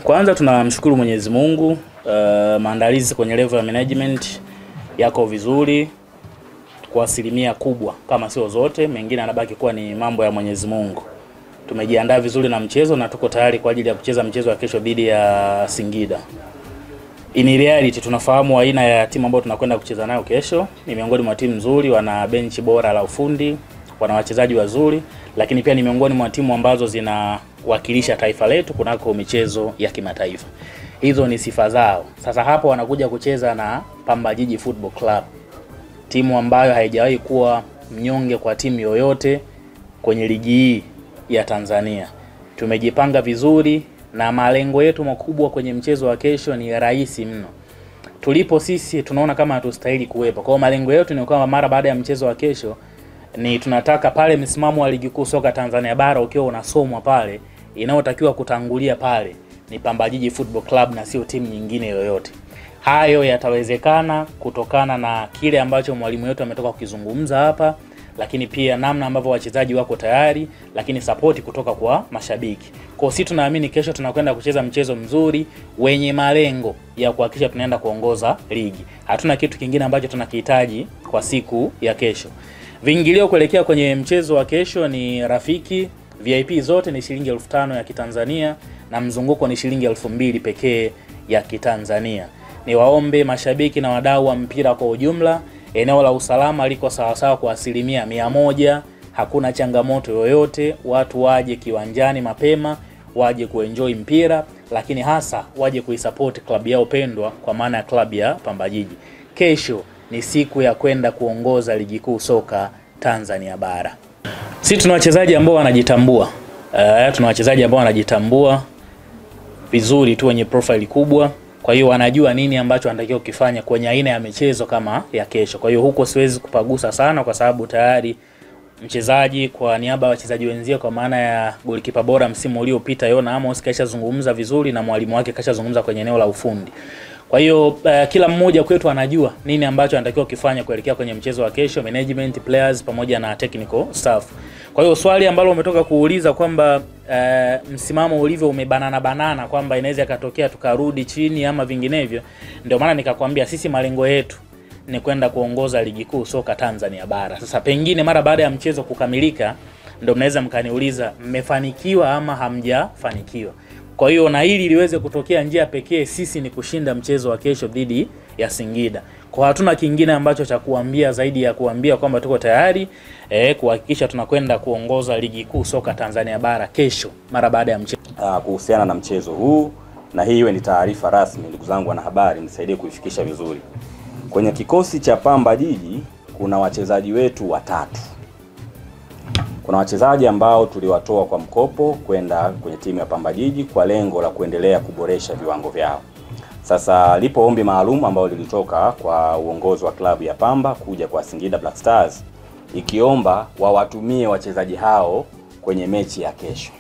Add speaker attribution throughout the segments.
Speaker 1: Kwanza tunamshukuru Mwenyezi Mungu, maandalizi kwenye level ya management yako vizuri kwa asilimia kubwa, kama sio zote, mengine yanabaki kuwa ni mambo ya Mwenyezi Mungu. Tumejiandaa vizuri na mchezo na tuko tayari kwa ajili ya kucheza mchezo wa kesho dhidi ya Singida. In reality tunafahamu aina ya timu ambayo tunakwenda kucheza nayo kesho. Ni miongoni mwa timu nzuri, wana benchi bora la ufundi, wana wachezaji wazuri, lakini pia ni miongoni mwa timu ambazo zinawakilisha taifa letu kunako michezo ya kimataifa. Hizo ni sifa zao. Sasa hapo wanakuja kucheza na Pamba Jiji Football Club, timu ambayo haijawahi kuwa mnyonge kwa timu yoyote kwenye ligi hii ya Tanzania. Tumejipanga vizuri na malengo yetu makubwa kwenye mchezo wa kesho ni rahisi mno. Tulipo sisi tunaona kama hatustahili kuwepo. Kwa malengo yetu ni kwamba mara baada ya mchezo wa kesho ni tunataka pale msimamo wa ligi kuu soka Tanzania bara ukiwa unasomwa pale, inayotakiwa kutangulia pale ni Pamba Jiji Football Club na sio timu nyingine yoyote. Hayo yatawezekana kutokana na kile ambacho mwalimu wetu ametoka kukizungumza hapa, lakini pia namna ambavyo wachezaji wako tayari, lakini support kutoka kwa mashabiki. Kwa sisi tunaamini kesho tunakwenda kucheza mchezo mzuri wenye malengo ya kuhakikisha tunaenda kuongoza ligi. Hatuna kitu kingine ambacho tunakihitaji kwa siku ya kesho. Viingilio kuelekea kwenye mchezo wa kesho ni rafiki, VIP zote ni shilingi 1500 ya Kitanzania na mzunguko ni shilingi 2000 pekee ya Kitanzania. Ni waombe mashabiki na wadau wa mpira kwa ujumla, eneo la usalama liko sawasawa kwa 100%, hakuna changamoto yoyote, watu waje kiwanjani mapema, waje kuenjoy mpira, lakini hasa waje kuisupport klabu yao pendwa kwa maana ya klabu ya Pamba Jiji. Kesho ni siku ya kwenda kuongoza ligi kuu soka Tanzania bara. Sisi tuna wachezaji ambao wanajitambua. Tuna wachezaji ambao wanajitambua vizuri tu, wenye profile kubwa. Kwa hiyo wanajua nini ambacho wanatakiwa kufanya kwenye aina ya michezo kama ya kesho. Kwa hiyo huko siwezi kupagusa sana kwa sababu tayari mchezaji kwa niaba ya wachezaji wenzio kwa maana ya golikipa bora msimu uliopita Yona Amos kashazungumza vizuri na mwalimu wake kashazungumza kwenye eneo la ufundi. Kwa hiyo kila mmoja kwetu anajua nini ambacho anatakiwa kufanya kuelekea kwenye mchezo wa kesho, management, players pamoja na technical staff. Kwa hiyo swali ambalo umetoka kuuliza kwamba msimamo ulivyo umebanana kwamba inaweza katokea tukarudi chini ama vinginevyo, ndio maana nikakwambia sisi malengo yetu ni kwenda kuongoza ligi kuu soka Tanzania bara. Sasa pengine mara baada ya mchezo kukamilika ndio mnaweza mkaniuliza mmefanikiwa ama hamjafanikiwa. Kwa hiyo na hili liweze kutokea, njia pekee sisi ni kushinda mchezo wa kesho dhidi ya Singida. Kwa hatuna kingine ambacho cha kuambia zaidi ya kuambia kwamba tuko tayari kuhakikisha tunakwenda kuongoza ligi kuu soka Tanzania bara kesho mara baada ya mchezo.
Speaker 2: Kuhusiana na mchezo huu, na hii iwe ni taarifa rasmi, ndugu zangu wanahabari, nisaidie kuifikisha vizuri. Kwenye kikosi cha Pamba Jiji kuna wachezaji wetu watatu. Kuna wachezaji ambao tuliwatoa kwa mkopo kwenda kwenye timu ya Pamba Jiji kwa lengo la kuendelea kuboresha viwango vyao. Sasa lipo ombi maalum ambao lilitoka kwa uongozi wa klabu ya Pamba kuja kwa Singida Black Stars ikiomba wawatumie wachezaji hao kwenye mechi ya kesho.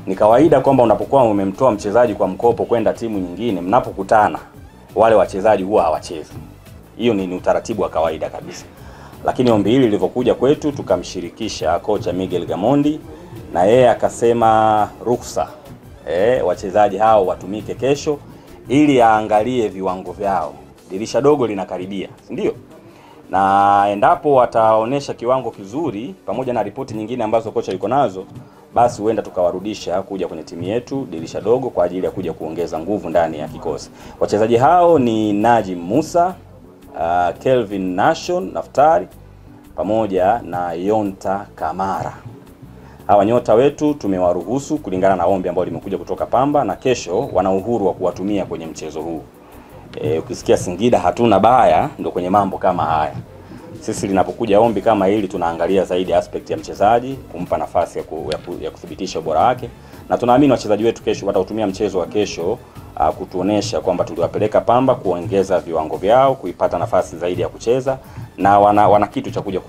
Speaker 2: Ni kawaida kwamba unapokuwa umemtoa mchezaji kwa mkopo kwenda timu nyingine, mnapokutana wale wachezaji huwa hawachezi. Hiyo ni utaratibu wa kawaida kabisa. Lakini ombi hili lilivyokuja kwetu tukamshirikisha kocha Miguel Gamondi na yeye akasema ruhusa wachezaji hao watumike kesho ili aangalie viwango vyao. Dirisha dogo linakaribia, ndio? Na endapo wataonesha kiwango kizuri pamoja na ripoti nyingine ambazo kocha yuko nazo, basi huenda tukawarudisha kuja kwenye timu yetu dirisha dogo kwa ajili ya kuja kuongeza nguvu ndani ya kikosi. Wachezaji hao ni Najim Musa, Kelvin Nation Naftari pamoja na Yonta Kamara. Hawa nyota wetu tumewaruhusu kulingana na ombi ambalo limekuja kutoka Pamba, na kesho wana uhuru wa kuwatumia kwenye mchezo huu. Ukisikia Singida hatuna baya, ndio kwenye mambo kama haya. Sisi linapokuja ombi kama hili tunaangalia zaidi aspect ya mchezaji, kumpa nafasi ya kuthibitisha ubora wake, na tunaamini wachezaji wetu kesho watautumia mchezo wa kesho kutuonesha kwamba tuliwapeleka Pamba kuongeza viwango vyao, kuipata nafasi zaidi ya kucheza, na wana kitu cha kuja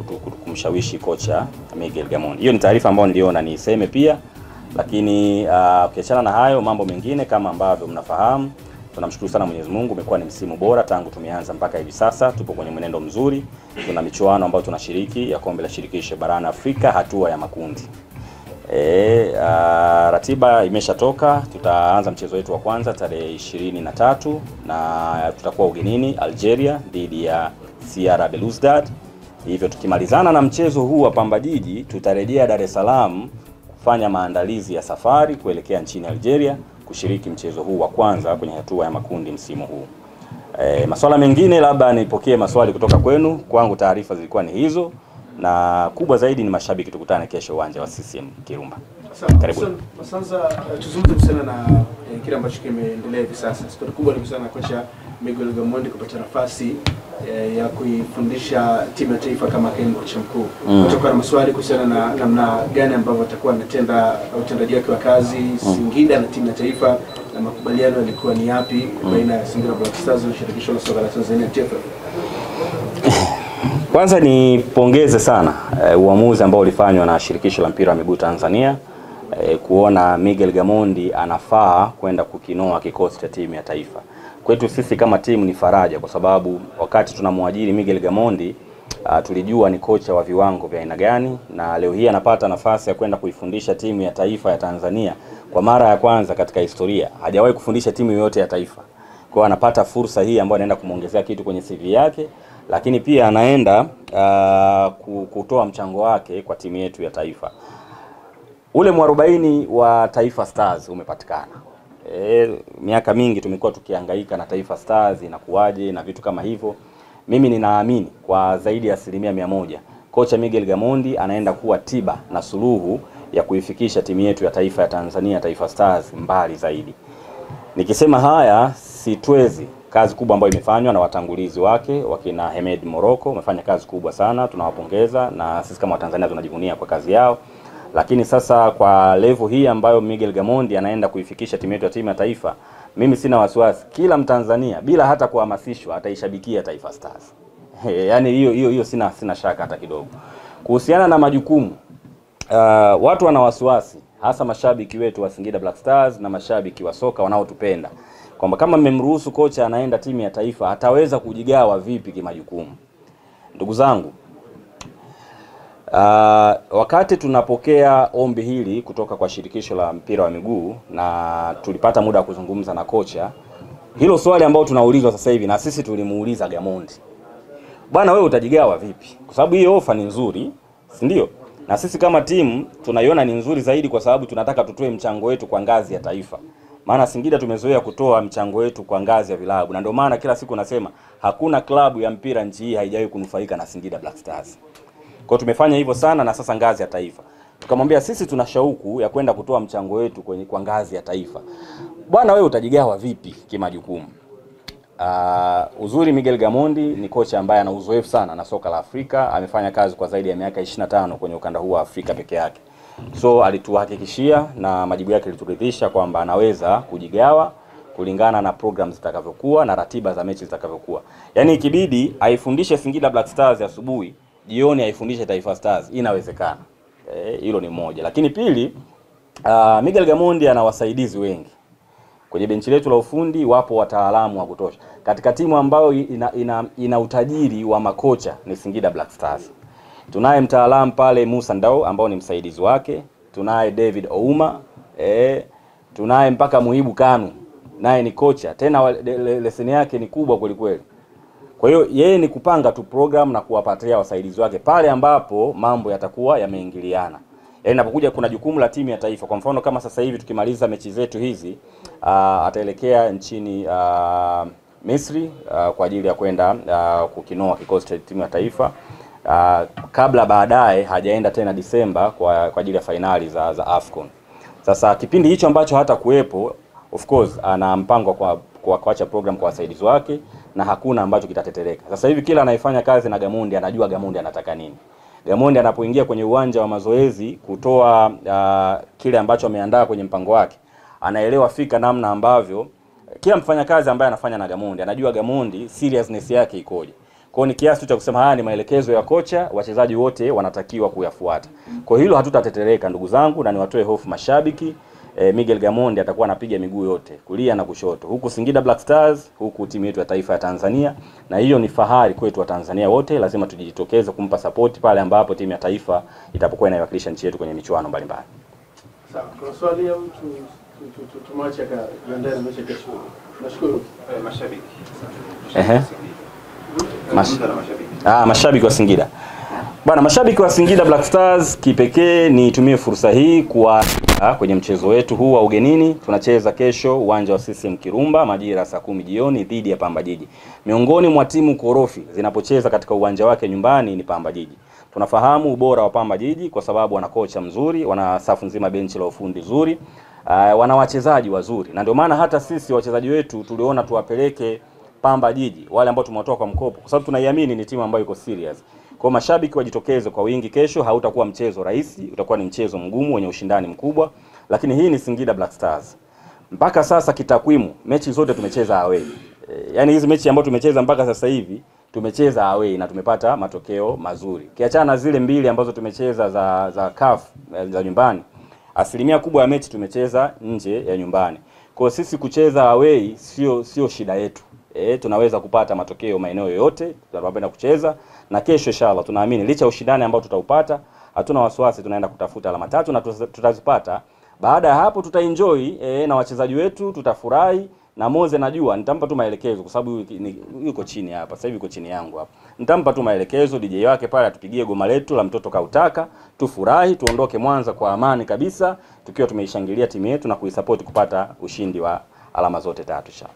Speaker 2: kumshawishi kocha Miguel Gamondi. Hiyo ni taarifa ambayo niliona niiseme pia, lakini ukiachana na hayo mambo mengine kama ambavyo mnafahamu, tunamshukuru sana Mwenyezi Mungu, umekuwa ni msimu bora tangu tumeanza mpaka hivi sasa. Tupo kwenye mwenendo mzuri. Tuna michuano ambayo tunashiriki ya kombe la shirikisho barani Afrika hatua ya makundi. Ratiba imeshatoka. Tutaanza mchezo wetu wa kwanza tarehe 23 na tutakuwa ugenini Algeria dhidi ya CR Belouizdad. Hivyo tukimalizana na mchezo huu wa Pamba Jiji, tutarejea Dar es Salaam kufanya maandalizi ya safari kuelekea nchini Algeria kushiriki mchezo huu wa kwanza kwenye hatua ya makundi msimu huu. Masuala mengine labda nipokee maswali kutoka kwenu. Kwangu taarifa zilikuwa ni hizo, na kubwa zaidi ni mashabiki. Tukutane kesho uwanja wa CCM Kirumba.
Speaker 3: Karibu. Sasa tuzungumze kuhusiana na kile ambacho kimeendelea hivi sasa. Stori kubwa ni kuhusiana na kocha Miguel Gamondi kupata nafasi ya kuifundisha timu ya taifa kama kaimu kocha mkuu. Kutokana na maswali kuhusiana na namna gani ambavyo atakuwa anatenda utendaji wake wa kazi Singida na timu ya taifa, na makubaliano yalikuwa ni yapi baina ya Singida Black Stars na shirikisho la soka la Tanzania TFF?
Speaker 2: Kwanza nipongeze sana uamuzi ambao ulifanywa na shirikisho la mpira wa miguu Tanzania kuona Miguel Gamondi anafaa kwenda kukinoa kikosi cha timu ya taifa. Kwetu sisi kama timu ni faraja, kwa sababu wakati tunamwajiri Miguel Gamondi tulijua ni kocha wa viwango vya aina gani, na leo hii anapata nafasi ya kwenda kuifundisha timu ya taifa ya Tanzania kwa mara ya kwanza katika historia. Hajawahi kufundisha timu yoyote ya taifa. Kwa anapata fursa hii ambayo anaenda kumuongezea kitu kwenye CV yake, lakini pia anaenda kutoa mchango wake kwa timu yetu ya taifa. Ule mwarobaini wa Taifa Stars umepatikana. Miaka mingi tumekuwa tukihangaika na Taifa Stars inakuwaje na vitu kama hivyo. Mimi ninaamini kwa zaidi ya 100% kocha Miguel Gamondi anaenda kuwa tiba na suluhu ya kuifikisha timu yetu ya taifa ya Tanzania Taifa Stars mbali zaidi. Nikisema haya sitwezi kazi kubwa ambayo imefanywa na watangulizi wake wakina Hemed Morocco. Wamefanya kazi kubwa sana, tunawapongeza, na sisi kama Watanzania tunajivunia kwa kazi yao. Lakini sasa kwa level hii ambayo Miguel Gamondi anaenda kuifikisha timu yetu ya timu ya taifa, mimi sina wasiwasi, kila Mtanzania bila hata kuhamasishwa ataishabikia Taifa Stars. Yaani hiyo sina shaka hata kidogo. Kuhusiana na majukumu, watu wana wasiwasi, hasa mashabiki wetu wa Singida Black Stars na mashabiki wa soka wanaotupenda, kwamba kama mmemruhusu kocha anaenda timu ya taifa ataweza kujigawa vipi kimajukumu. Ndugu zangu, wakati tunapokea ombi hili kutoka kwa shirikisho la mpira wa miguu na tulipata muda wa kuzungumza na kocha, hilo swali ambalo tunaulizwa sasa hivi na sisi tulimuuliza Gamondi, bwana wewe utajigawa vipi? Kwa sababu hiyo ofa ni nzuri, si ndio? Na sisi kama timu tunaiona ni nzuri zaidi kwa sababu tunataka tutoe mchango wetu kwa ngazi ya taifa. Maana Singida tumezoea kutoa mchango wetu kwa ngazi ya vilabu, na ndio maana kila siku nasema hakuna klabu ya mpira nchi hii haijawahi kunufaika na Singida Black Stars. Kwa tumefanya hivyo sana, na sasa ngazi ya taifa tukamwambia sisi tuna shauku ya kwenda kutoa mchango wetu kwa ngazi ya taifa. Bwana wewe utajigawa vipi kimajukumu? Uzuri Miguel Gamondi ni kocha ambaye ana uzoefu sana na soka la Afrika. Amefanya kazi kwa zaidi ya miaka 25 kwenye ukanda huu wa Afrika peke yake. So alituhakikishia na majibu yake yalituridhisha kwamba anaweza kujigawa kulingana na programs zitakavyokuwa na ratiba za mechi zitakavyokuwa. Yaani ikibidi aifundishe Singida Black Stars asubuhi, jioni aifundishe Taifa Stars, inawezekana. Hilo ni moja. Lakini pili, Miguel Gamondi ana wasaidizi wengi. Kwenye benchi letu la ufundi wapo wataalamu wa kutosha. Katika timu ambayo ina utajiri wa makocha ni Singida Black Stars. Tunaye mtaalamu pale Musa Ndao ambao ni msaidizi wake, tunaye David Ouma, tunaye mpaka Muhibu Kanu, naye ni kocha. Tena leseni yake ni kubwa kweli kweli. Kwa hiyo yeye ni kupanga tu program na kuwapatia wasaidizi wake pale ambapo mambo yatakuwa yameingiliana. Yaani inapokuja kuna jukumu la timu ya taifa. Kwa mfano kama sasa hivi tukimaliza mechi zetu hizi, ataelekea nchini Misri kwa ajili ya kwenda kukinoa kikosi cha timu ya taifa. Kabla baadaye hajaenda tena Disemba kwa ajili ya finali za AFCON. Sasa kipindi hicho ambacho hata kuwepo, of course ana mpango kwa kuacha program kwa wasaidizi wake, na hakuna ambacho kitatetereka. Sasa hivi kila anayefanya kazi na Gamondi anajua Gamondi anataka nini. Gamondi anapoingia kwenye uwanja wa mazoezi kutoa kile ambacho ameandaa kwenye mpango wake, anaelewa fika namna ambavyo kila mfanyakazi ambaye anafanya na Gamondi anajua Gamondi seriousness yake ikoje. Kwa ni kiasi cha kusema haya ni maelekezo ya kocha, wachezaji wote wanatakiwa kuyafuata. Kwa hilo hatutatetereka ndugu zangu, na niwatoe hofu mashabiki. Miguel Gamondi atakuwa anapiga miguu yote, kulia na kushoto. Huku Singida Black Stars, huku timu yetu ya taifa ya Tanzania, na hiyo ni fahari kwetu wa Tanzania wote. Lazima tujitokeze kumpa support pale ambapo timu ya taifa itapokuwa inaiwakilisha nchi yetu kwenye michuano mbalimbali.
Speaker 3: Sawa, kuna swali au tumwache akajiandae na mechi kesho. Nashukuru mashabiki.
Speaker 2: Mashabiki wa Singida. Bwana, mashabiki wa Singida Black Stars, kipekee nitumie fursa hii kwenye mchezo wetu huu wa ugenini. Tunacheza kesho uwanja wa CCM Kirumba majira saa 10 jioni dhidi ya Pamba Jiji. Miongoni mwa timu korofi zinapocheza katika uwanja wake nyumbani ni Pamba Jiji. Tunafahamu ubora wa Pamba Jiji kwa sababu wana kocha mzuri, wana safu nzima benchi la ufundi zuri, wana wachezaji wazuri. Na ndio maana hata sisi wachezaji wetu tuliona tuwapeleke Pamba Jiji, wale ambao tumewatoa kwa mkopo, kwa sababu tunaiamini ni timu ambayo iko serious. Kwa mashabiki wajitokeze kwa wingi kesho. Hautakuwa mchezo rahisi, utakuwa ni mchezo mgumu wenye ushindani mkubwa, lakini hii ni Singida Black Stars. Mpaka sasa kitakwimu mechi zote tumecheza away. Yaani hizi mechi ambazo tumecheza mpaka sasa hivi tumecheza away na tumepata matokeo mazuri. Kiachana na zile mbili ambazo tumecheza za CAF za nyumbani, asilimia kubwa ya mechi tumecheza nje ya nyumbani. Kwa sisi kucheza away sio shida yetu. Tunaweza kupata matokeo maeneo yoyote tunapenda kucheza, na kesho inshallah tunaamini licha ushindani ambao tutaupata, hatuna wasiwasi, tunaenda kutafuta alama 3 na tutazipata. Baada ya hapo tutaenjoy na wachezaji wetu, tutafurahi, na Moze najua nitampa tu maelekezo kwa sababu yuko chini hapa. Sasa hivi yuko chini yangu hapa. Nitampa tu maelekezo DJ wake pale atupigie goma letu la mtoto kautaka, tufurahi, tuondoke Mwanza kwa amani kabisa tukiwa tumeishangilia timu yetu na kuisupport kupata ushindi wa alama zote 3 inshallah.